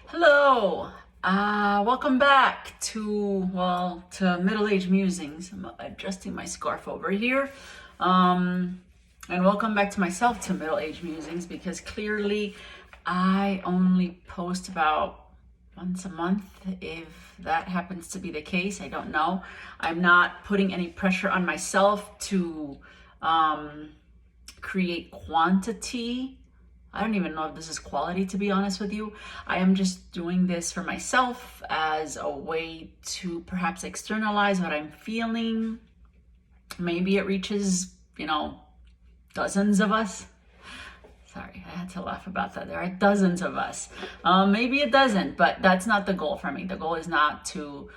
Hello, welcome back to Middle Age Musings. I'm adjusting my scarf over here. And welcome back to myself to Middle Age Musings, because clearly I only post about once a month. If that happens to be the case, I don't know. I'm not putting any pressure on myself to create quantity. I don't even know if this is quality, to be honest with you. I am just doing this for myself as a way to perhaps externalize what I'm feeling. Maybe it reaches, dozens of us. Sorry, I had to laugh about that. There are dozens of us. Maybe it doesn't, but that's not the goal for me. The goal is not to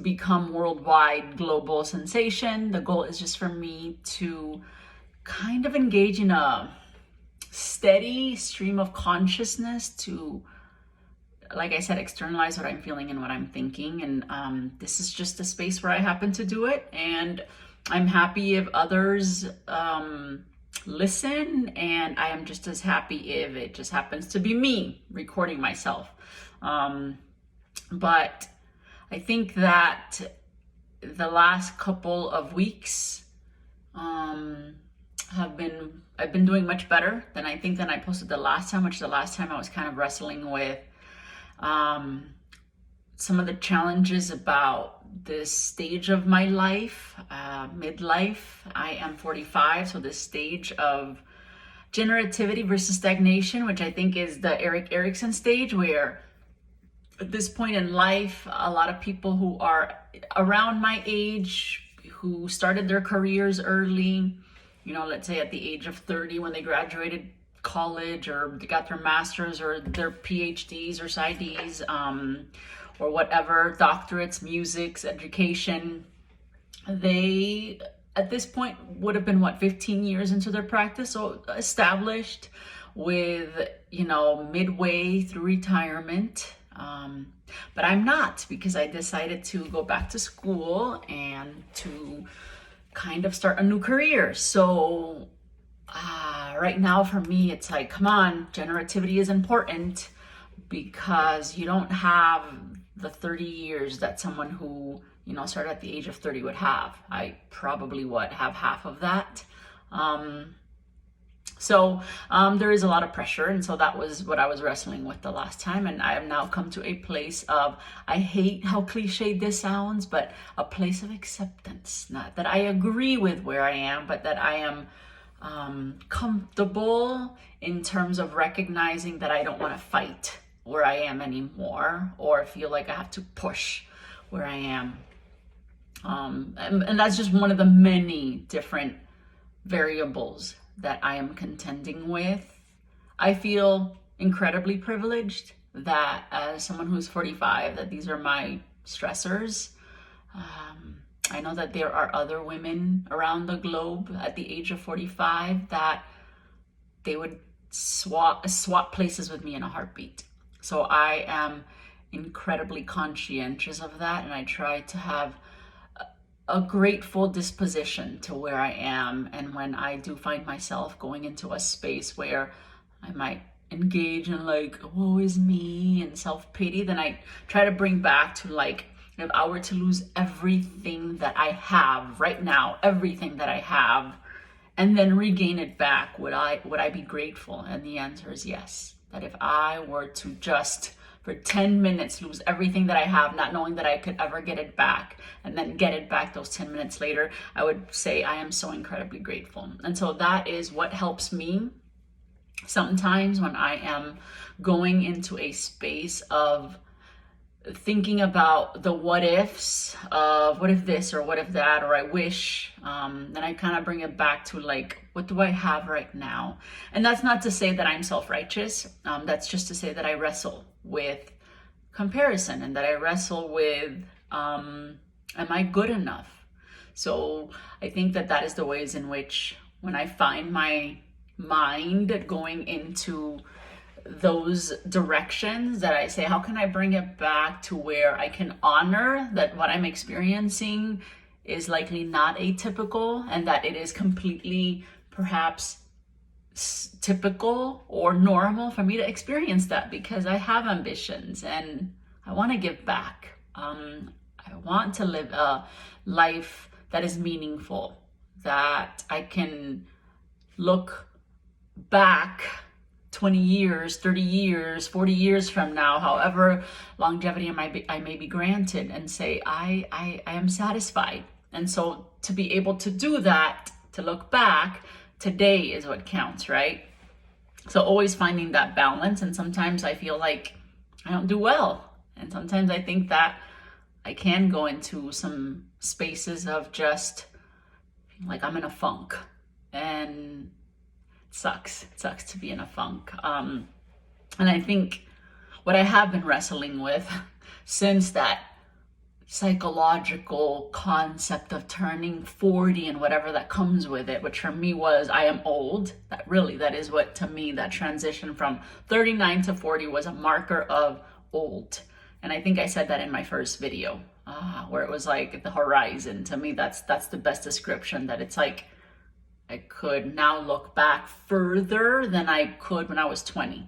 become worldwide global sensation. The goal is just for me to kind of engage in a steady stream of consciousness to, like I said, externalize what I'm feeling and what I'm thinking. And this is just a space where I happen to do it. And I'm happy if others listen. And I am just as happy if it just happens to be me recording myself. But I think that the last couple of weeks, I've been doing much better than I posted the last time, which the last time I was kind of wrestling with some of the challenges about this stage of my life, midlife. I am 45, so this stage of generativity versus stagnation, which I think is the Erik Erikson stage, where at this point in life, a lot of people who are around my age, who started their careers early, let's say at the age of 30 when they graduated college or they got their masters or their PhDs or PsyDs, or whatever, doctorates, musics, education, they at this point would have been 15 years into their practice, so established with, midway through retirement. But I'm not, because I decided to go back to school and to kind of start a new career. So right now for me, it's like, come on, generativity is important, because you don't have the 30 years that someone who, started at the age of 30 would have. I probably would have half of that. So there is a lot of pressure. And so that was what I was wrestling with the last time. And I have now come to a place of, I hate how cliched this sounds, but a place of acceptance. Not that I agree with where I am, but that I am comfortable in terms of recognizing that I don't want to fight where I am anymore, or feel like I have to push where I am. And that's just one of the many different variables that I am contending with. I feel incredibly privileged that as someone who's 45, that these are my stressors. I know that there are other women around the globe at the age of 45 that they would swap places with me in a heartbeat. So I am incredibly conscientious of that, and I try to have a grateful disposition to where I am. And when I do find myself going into a space where I might engage in woe is me and self-pity, then I try to bring back to if I were to lose everything that I have right now, everything that I have, and then regain it back, would I be grateful? And the answer is yes. That if I were to just for 10 minutes lose everything that I have, not knowing that I could ever get it back, and then get it back those 10 minutes later, I would say I am so incredibly grateful. And so that is what helps me sometimes when I am going into a space of thinking about the what ifs of what if this or what if that, or I wish, then I kind of bring it back to what do I have right now? And that's not to say that I'm self-righteous. That's just to say that I wrestle with comparison, and that I wrestle with, am I good enough? So I think that is the ways in which, when I find my mind going into those directions, that I say, how can I bring it back to where I can honor that what I'm experiencing is likely not atypical, and that it is completely perhaps typical or normal for me to experience that, because I have ambitions and I want to give back. I want to live a life that is meaningful, that I can look back 20 years, 30 years, 40 years from now, however longevity I may be granted, and say, I am satisfied. And so to be able to do that, to look back, today is what counts, right? So always finding that balance. And sometimes I feel like I don't do well. And sometimes I think that I can go into some spaces of just like I'm in a funk, and it sucks to be in a funk. And I think what I have been wrestling with since that psychological concept of turning 40 and whatever that comes with it, which for me was, I am old. That is what, to me, that transition from 39 to 40 was a marker of old. And I think I said that in my first video, where it was like the horizon. To me, that's the best description, that it's like I could now look back further than I could when I was 20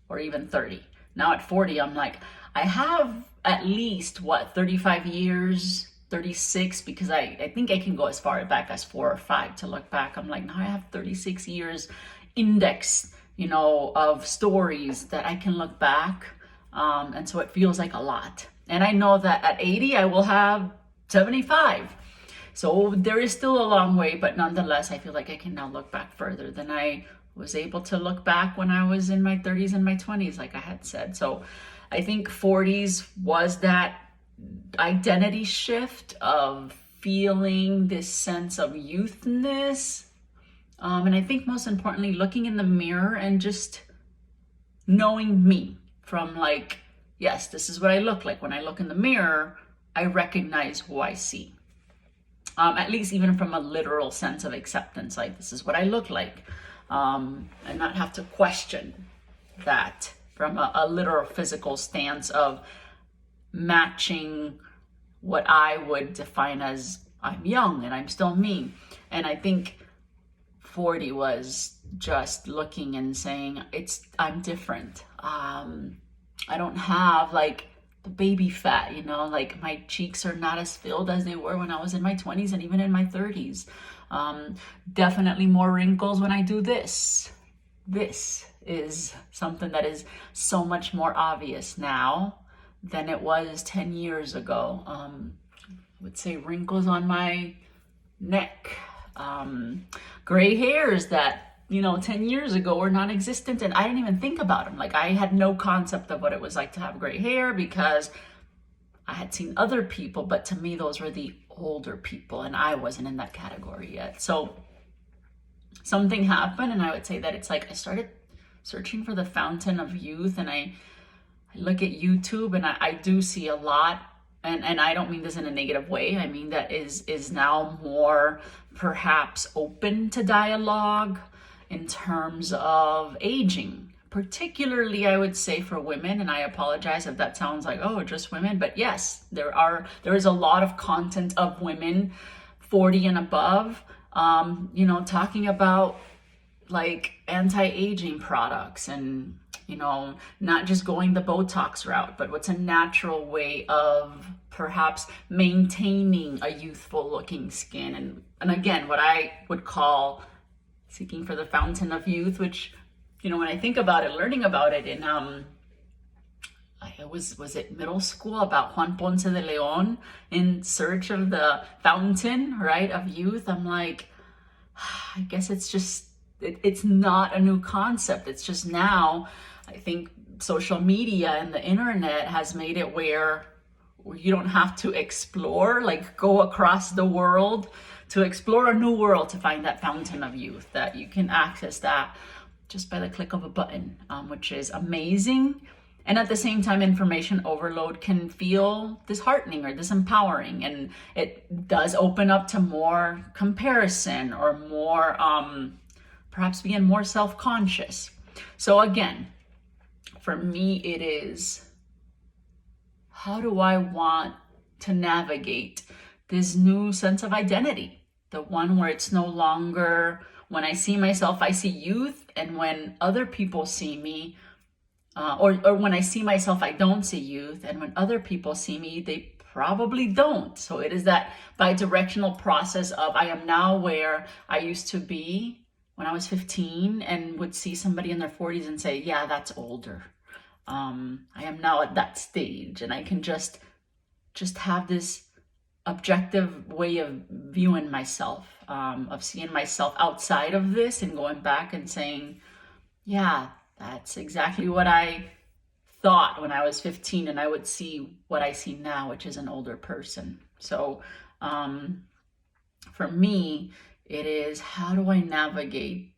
or even 30. Now at 40, I'm like, I have at least 35 years, 36, because I think I can go as far back as 4 or 5 to look back. I'm like, now I have 36 years index, of stories that I can look back. And so it feels like a lot. And I know that at 80, I will have 75. So there is still a long way, but nonetheless, I feel like I can now look back further than I was able to look back when I was in my 30s and my 20s, like I had said. So I think 40s was that identity shift of feeling this sense of youthness. And I think most importantly, looking in the mirror and just knowing me from like, yes, this is what I look like. When I look in the mirror, I recognize who I see. At least even from a literal sense of acceptance, like this is what I look like. And not have to question that from a literal physical stance of matching what I would define as I'm young and I'm still me. And I think 40 was just looking and saying, I'm different. I don't have like the baby fat, like my cheeks are not as filled as they were when I was in my 20s and even in my 30s. Definitely more wrinkles when I do this. This is something that is so much more obvious now than it was 10 years ago. I would say wrinkles on my neck, gray hairs that 10 years ago were non-existent, and I didn't even think about them. Like I had no concept of what it was like to have gray hair because I had seen other people, but to me, those were the older people and I wasn't in that category yet. So something happened, and I would say that it's like I started searching for the fountain of youth, and I look at YouTube and I do see a lot, and I don't mean this in a negative way. I mean that is now more perhaps open to dialogue in terms of aging, particularly I would say for women. And I apologize if that sounds like, oh, just women, but yes, there is a lot of content of women 40 and above, talking about like anti-aging products and, not just going the Botox route, but what's a natural way of perhaps maintaining a youthful looking skin. And again, what I would call seeking for the fountain of youth, which, when I think about it, learning about it in, was it middle school, about Juan Ponce de Leon, in search of the fountain, right, of youth. I'm like, I guess it's not a new concept. It's just now, I think social media and the internet has made it where you don't have to explore, like go across the world to explore a new world to find that fountain of youth, that you can access that just by the click of a button, which is amazing. And at the same time, information overload can feel disheartening or disempowering. And it does open up to more comparison or more, perhaps being more self-conscious. So again, for me, it is, how do I want to navigate this new sense of identity? The one where it's no longer when I see myself, I see youth, and when other people see me, or when I see myself, I don't see youth, and when other people see me, they probably don't. So it is that bi-directional process of I am now where I used to be when I was 15 and would see somebody in their 40s and say, yeah, that's older. I am now at that stage, and I can just have this objective way of viewing myself, of seeing myself outside of this and going back and saying, yeah, that's exactly what I thought when I was 15, and I would see what I see now, which is an older person. So for me, it is, how do I navigate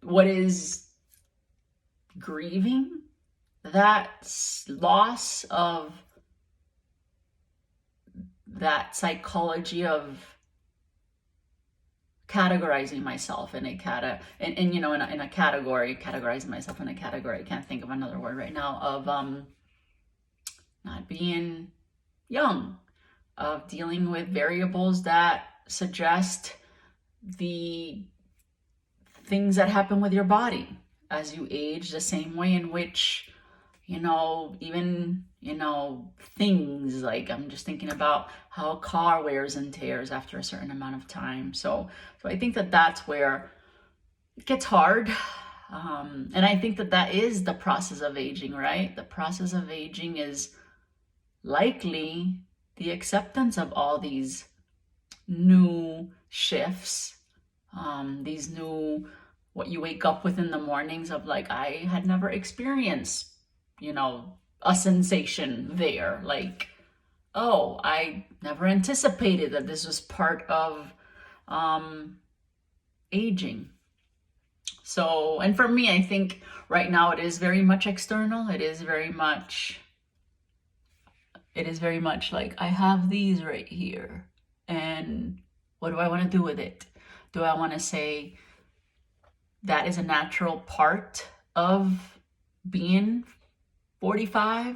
what is grieving, that loss of that psychology of categorizing myself in a in a category, categorizing myself in a category. I can't think of another word right now, of not being young, of dealing with variables that suggest the things that happen with your body as you age, the same way in which, even, things like, I'm just thinking about how a car wears and tears after a certain amount of time. So I think that that's where it gets hard. And I think that that is the process of aging, right? The process of aging is likely the acceptance of all these new shifts, these new, what you wake up with in the mornings of like, I had never experienced, a sensation there. Like, oh, I never anticipated that this was part of aging. So, and for me, I think right now it is very much external. It is very much like, I have these right here, and what do I want to do with it? Do I want to say that is a natural part of being 45?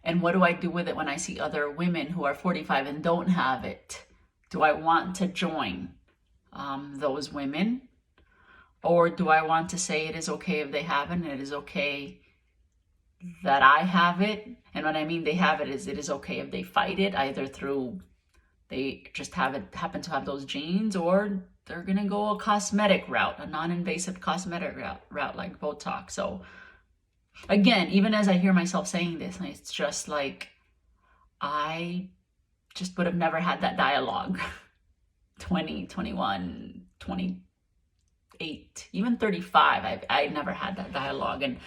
And what do I do with it when I see other women who are 45 and don't have it? Do I want to join those women? Or do I want to say it is okay if they have it, and it is okay that I have it? And what I mean they have it is, it is okay if they fight it, either through they just happen to have those genes, or they're gonna go a cosmetic route, a non-invasive cosmetic route like Botox. So again, even as I hear myself saying this, it's just like, I just would have never had that dialogue 20, 21, 28, even 35. I never had that dialogue. And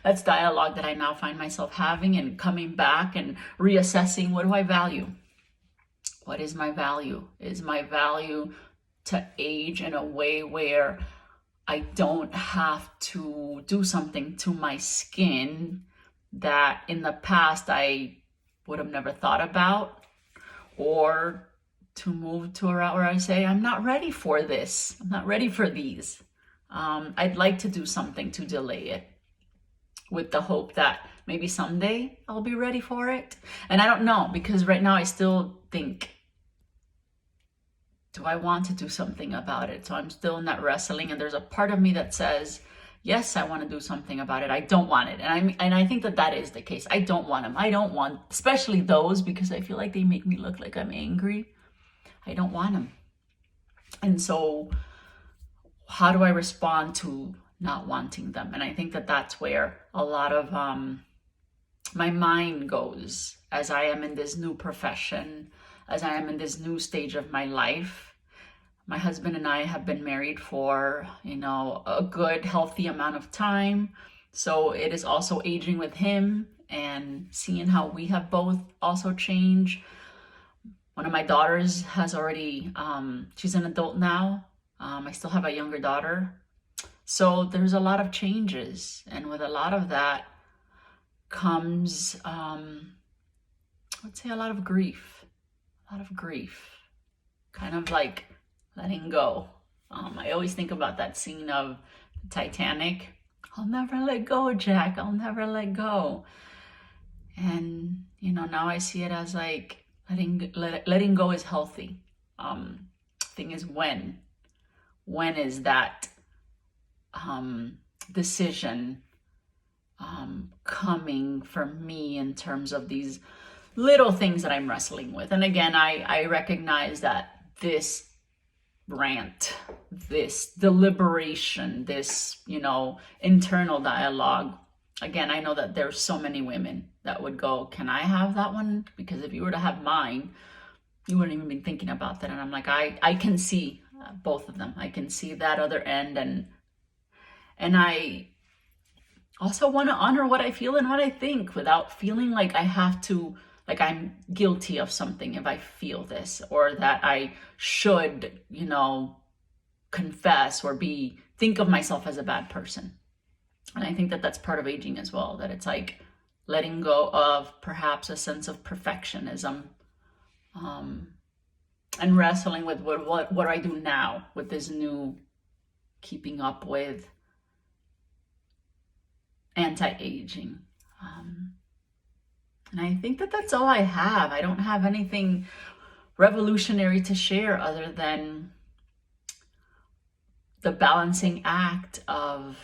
that's dialogue that I now find myself having and coming back and reassessing. What do I value? What is my value? Is my value to age in a way where I don't have to do something to my skin that in the past I would have never thought about? Or to move to a route where I say, I'm not ready for this. I'm not ready for these. I'd like to do something to delay it, with the hope that maybe someday I'll be ready for it. And I don't know, because right now I still think, do I want to do something about it? So I'm still in that wrestling, and there's a part of me that says, yes, I want to do something about it. I don't want it. And I think that that is the case. I don't want them. I don't want, especially those, because I feel like they make me look like I'm angry. I don't want them. And so how do I respond to not wanting them? And I think that that's where a lot of my mind goes as I am in this new profession, as I am in this new stage of my life. My husband and I have been married for, a good, healthy amount of time. So it is also aging with him and seeing how we have both also changed. One of my daughters has already, she's an adult now. I still have a younger daughter. So there's a lot of changes. And with a lot of that comes, I would say, a lot of grief. Kind of like letting go. I always think about that scene of Titanic. I'll never let go, Jack. I'll never let go. And, now I see it as like letting go is healthy. Thing is, when when is that decision coming for me in terms of these little things that I'm wrestling with. And again, I recognize that this rant, this deliberation, this, internal dialogue, again, I know that there's so many women that would go, can I have that one? Because if you were to have mine, you wouldn't even be thinking about that. And I'm like, I can see both of them. I can see that other end. And I also want to honor what I feel and what I think without feeling like I have to, like I'm guilty of something if I feel this, or that I should, confess or think of myself as a bad person. And I think that that's part of aging as well, that it's like letting go of perhaps a sense of perfectionism, and wrestling with what do I do now with this new keeping up with anti-aging. And I think that that's all I have. I don't have anything revolutionary to share other than the balancing act of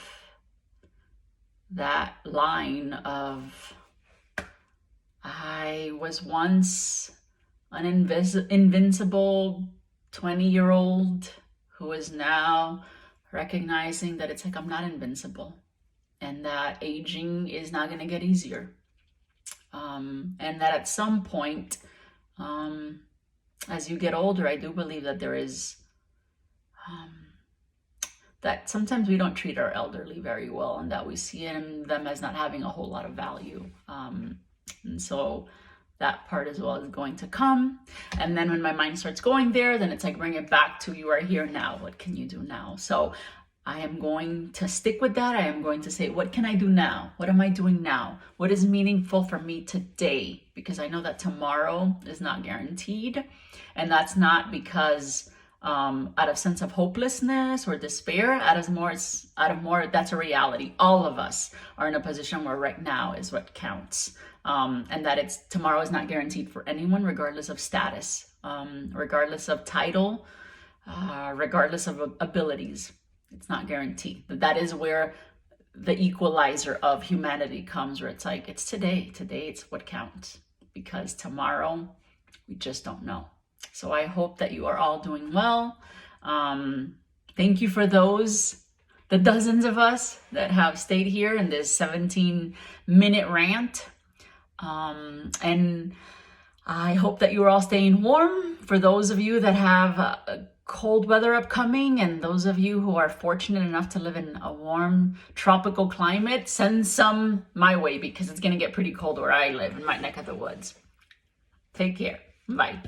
that line of, I was once an invincible 20-year-old who is now recognizing that it's like, I'm not invincible, and that aging is not going to get easier. And that at some point, as you get older, I do believe that there is, that sometimes we don't treat our elderly very well, and that we see them as not having a whole lot of value. And so that part as well is going to come. And then when my mind starts going there, then it's like, bring it back to, you are here now. What can you do now? So I am going to stick with that. I am going to say, what can I do now? What am I doing now? What is meaningful for me today? Because I know that tomorrow is not guaranteed. And that's not because out of sense of hopelessness or despair, out of more, that's a reality. All of us are in a position where right now is what counts. And that tomorrow is not guaranteed for anyone, regardless of status, regardless of title, regardless of abilities. It's not guaranteed. That is where the equalizer of humanity comes, where it's like, it's today. Today, it's what counts. Because tomorrow, we just don't know. So I hope that you are all doing well. Thank you for the dozens of us that have stayed here in this 17-minute rant. And I hope that you are all staying warm. For those of you that have cold weather upcoming, and those of you who are fortunate enough to live in a warm tropical climate, send some my way, because it's going to get pretty cold where I live in my neck of the woods. Take care. Bye.